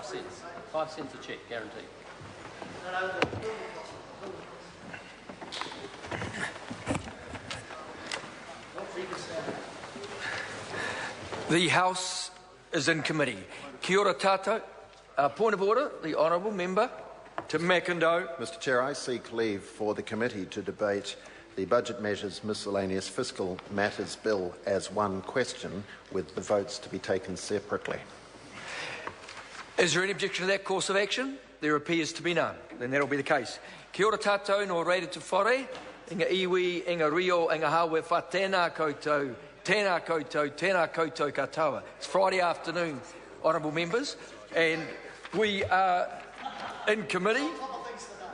cents. 5 cents a cheque, guaranteed. The House is in committee. Kia ora tātou. Point of order, the Honourable Member to Mackendal. Mr Chair, I seek leave for the committee to debate the Budget Measures Miscellaneous Fiscal Matters Bill as one question, with the votes to be taken separately. Is there any objection to that course of action? There appears to be none. Then that will be the case. Kia ora tātou no reira te whare, inga iwi, inga rio, inga hawe wha tēnā koutou, tēnā koutou, tēnā koutou katoa. It's Friday afternoon, honourable members, and we are in committee.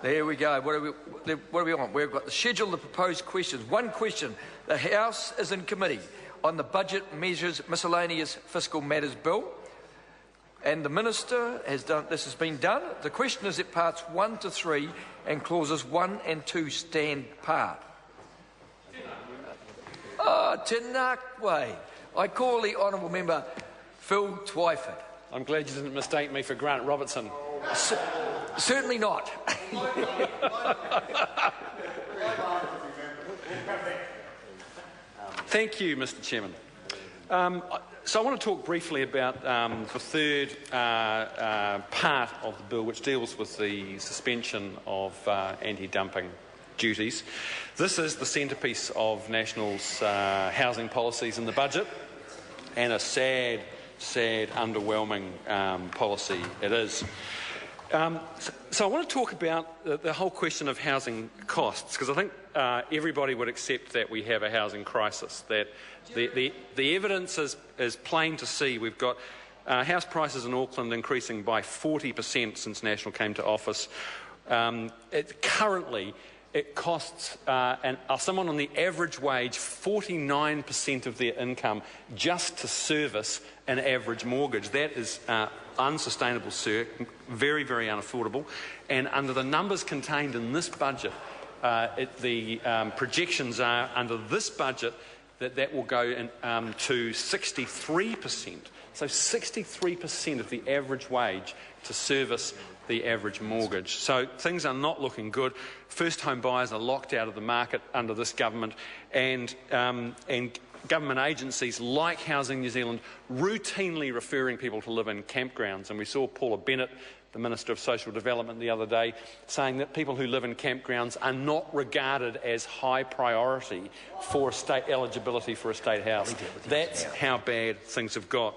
There we go. What do we want? We've got the schedule of proposed questions. One question. The House is in committee on the Budget Measures Miscellaneous Fiscal Matters Bill. And the Minister has done, this has been done. The question is that parts 1 to 3 and clauses 1 and 2 stand part. Tēnā koe. I call the Honourable Member Phil Twyford. I'm glad you didn't mistake me for Grant Robertson. Certainly not. Thank you, Mr Chairman. So I want to talk briefly about the third part of the bill, which deals with the suspension of anti-dumping duties. This is the centrepiece of National's housing policies in the budget, and a sad, underwhelming policy it is. So I want to talk about the whole question of housing costs, because I think everybody would accept that we have a housing crisis, that the evidence is plain to see. We've got house prices in Auckland increasing by 40% since National came to office. Currently, it costs someone on the average wage 49% of their income just to service an average mortgage. That is unsustainable, sir, very, very unaffordable. And under the numbers contained in this budget, the projections are, under this budget, that will go to 63%. So 63% of the average wage to service the average mortgage. So things are not looking good. First home buyers are locked out of the market under this government, and government agencies like Housing New Zealand routinely referring people to live in campgrounds. And we saw Paula Bennett, the Minister of Social Development, the other day saying that people who live in campgrounds are not regarded as high priority for state eligibility for a state house. That's how bad things have got.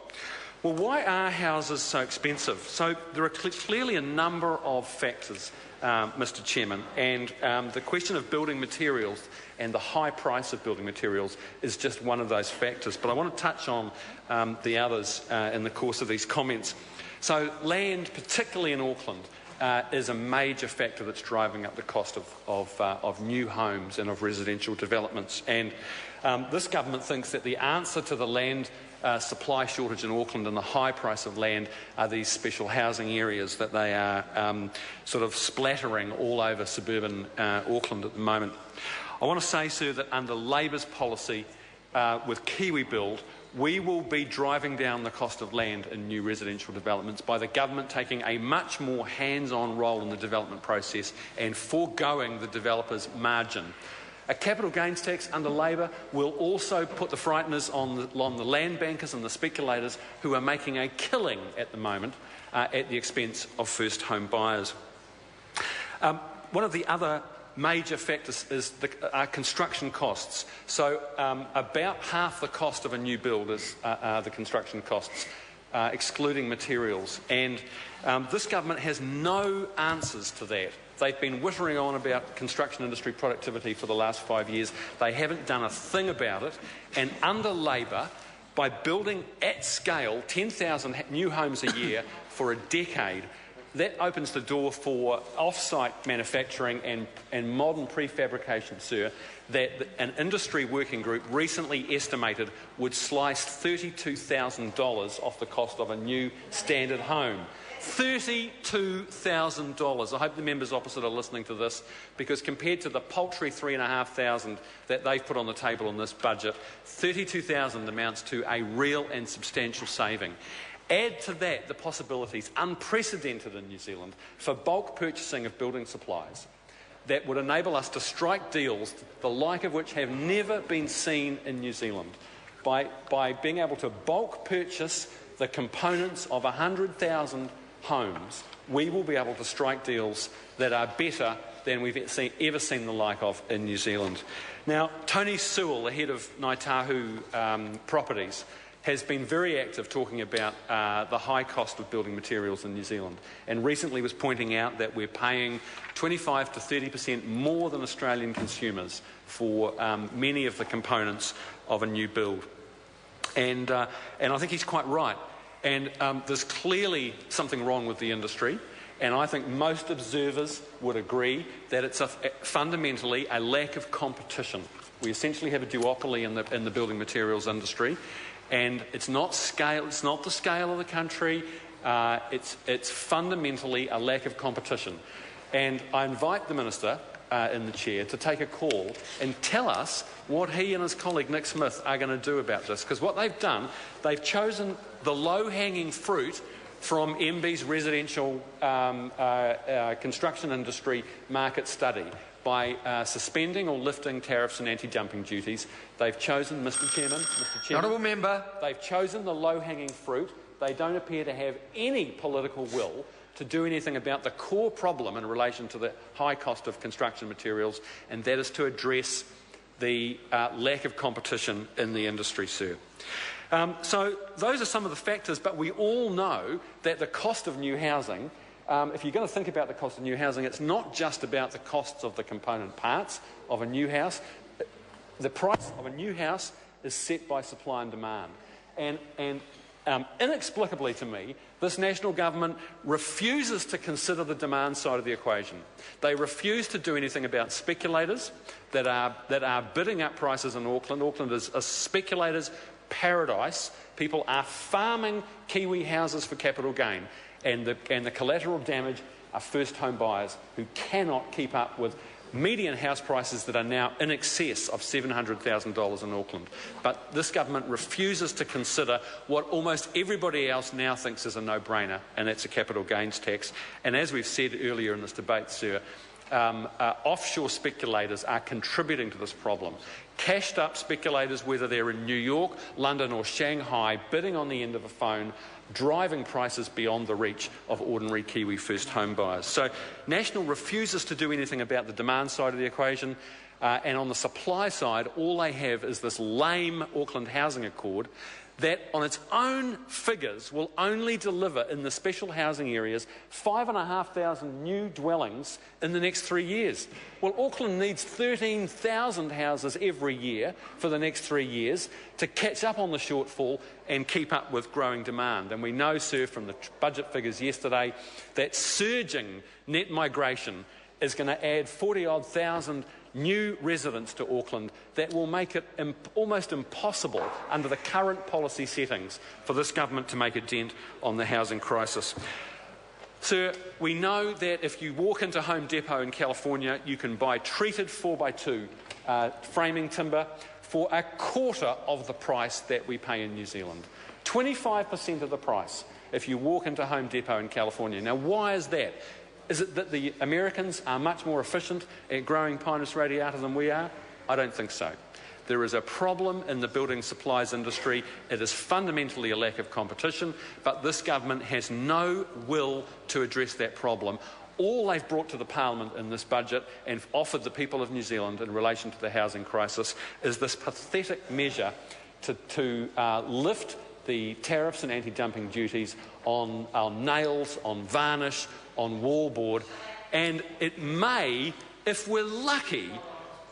Well, why are houses so expensive? So there are clearly a number of factors, Mr Chairman, and the question of building materials and the high price of building materials is just one of those factors. But I want to touch on the others in the course of these comments. So land, particularly in Auckland, is a major factor that's driving up the cost of new homes and of residential developments. And this government thinks that the answer to the land supply shortage in Auckland and the high price of land are these special housing areas that they are sort of splattering all over suburban Auckland at the moment. I want to say, sir, that under Labour's policy with Kiwi Build, we will be driving down the cost of land in new residential developments by the government taking a much more hands-on role in the development process and foregoing the developer's margin. A capital gains tax under Labor will also put the frighteners on the land bankers and the speculators who are making a killing at the moment at the expense of first home buyers. One of the other major factors is the construction costs. So about half the cost of a new build is the construction costs, excluding materials. And this government has no answers to that. They've been whittering on about construction industry productivity for the last 5 years. They haven't done a thing about it. And under Labor, by building at scale 10,000 new homes a year for a decade, that opens the door for off-site manufacturing and modern prefabrication, sir, that an industry working group recently estimated would slice $32,000 off the cost of a new standard home. $32,000. I hope the members opposite are listening to this, because compared to the paltry $3,500 that they've put on the table in this budget, $32,000 amounts to a real and substantial saving. Add to that the possibilities, unprecedented in New Zealand, for bulk purchasing of building supplies that would enable us to strike deals the like of which have never been seen in New Zealand. By being able to bulk purchase the components of 100,000 homes, we will be able to strike deals that are better than we've ever seen the like of in New Zealand. Now, Tony Sewell, the head of Ngāi Tahu Properties, has been very active talking about the high cost of building materials in New Zealand, and recently was pointing out that we're paying 25 to 30% more than Australian consumers for many of the components of a new build. And I think he's quite right. And there's clearly something wrong with the industry, and I think most observers would agree that it's fundamentally a lack of competition. We essentially have a duopoly in the building materials industry, and it's not scale. It's not the scale of the country. It's fundamentally a lack of competition. And I invite the Minister in the chair to take a call and tell us what he and his colleague Nick Smith are going to do about this. Because what they've done, they've chosen the low-hanging fruit from MB's residential construction industry market study by suspending or lifting tariffs and anti-dumping duties. They've chosen, Mr Chairman, Honourable Member. They've chosen the low-hanging fruit. They don't appear to have any political will to do anything about the core problem in relation to the high cost of construction materials, and that is to address the lack of competition in the industry, sir. So those are some of the factors, but we all know that the cost of new housing, if you're going to think about the cost of new housing, it's not just about the costs of the component parts of a new house. The price of a new house is set by supply and demand. And inexplicably to me, this national government refuses to consider the demand side of the equation. They refuse to do anything about speculators that are bidding up prices in Auckland. Auckland is a speculator's paradise. People are farming Kiwi houses for capital gain, and the collateral damage are first home buyers who cannot keep up with median house prices that are now in excess of $700,000 in Auckland. But this government refuses to consider what almost everybody else now thinks is a no-brainer, and that's a capital gains tax. And as we've said earlier in this debate, sir, offshore speculators are contributing to this problem. Cashed up speculators, whether they're in New York, London or Shanghai, bidding on the end of a phone, driving prices beyond the reach of ordinary Kiwi first home buyers. So National refuses to do anything about the demand side of the equation, and on the supply side, all they have is this lame Auckland Housing Accord that on its own figures will only deliver in the special housing areas 5,500 new dwellings in the next 3 years. Well, Auckland needs 13,000 houses every year for the next 3 years to catch up on the shortfall and keep up with growing demand. And we know, sir, from the budget figures yesterday, that surging net migration is going to add 40-odd thousand new residents to Auckland that will make it almost impossible under the current policy settings for this government to make a dent on the housing crisis. Sir, we know that if you walk into Home Depot in California, you can buy treated 4x2 framing timber for a quarter of the price that we pay in New Zealand. 25% of the price if you walk into Home Depot in California. Now, why is that? Is it that the Americans are much more efficient at growing Pinus radiata than we are? I don't think so. There is a problem in the building supplies industry. It is fundamentally a lack of competition, but this government has no will to address that problem. All they've brought to the Parliament in this budget and offered the people of New Zealand in relation to the housing crisis is this pathetic measure to lift the tariffs and anti-dumping duties on nails, on varnish, on wallboard, and it may, if we're lucky,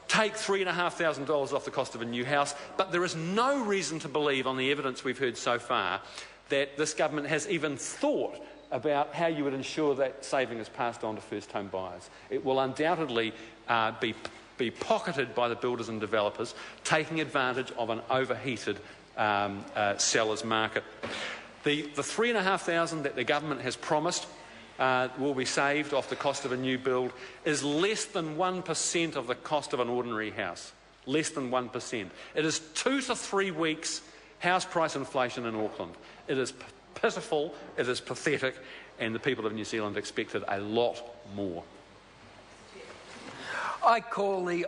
take $3,500 off the cost of a new house, but there is no reason to believe, on the evidence we've heard so far, that this government has even thought about how you would ensure that saving is passed on to first home buyers. It will undoubtedly be pocketed by the builders and developers, taking advantage of an overheated seller's market. The $3,500 that the government has promised will be saved off the cost of a new build is less than 1% of the cost of an ordinary house. Less than 1%. It is 2 to 3 weeks house price inflation in Auckland. It is pitiful, it is pathetic, and the people of New Zealand expected a lot more. I call the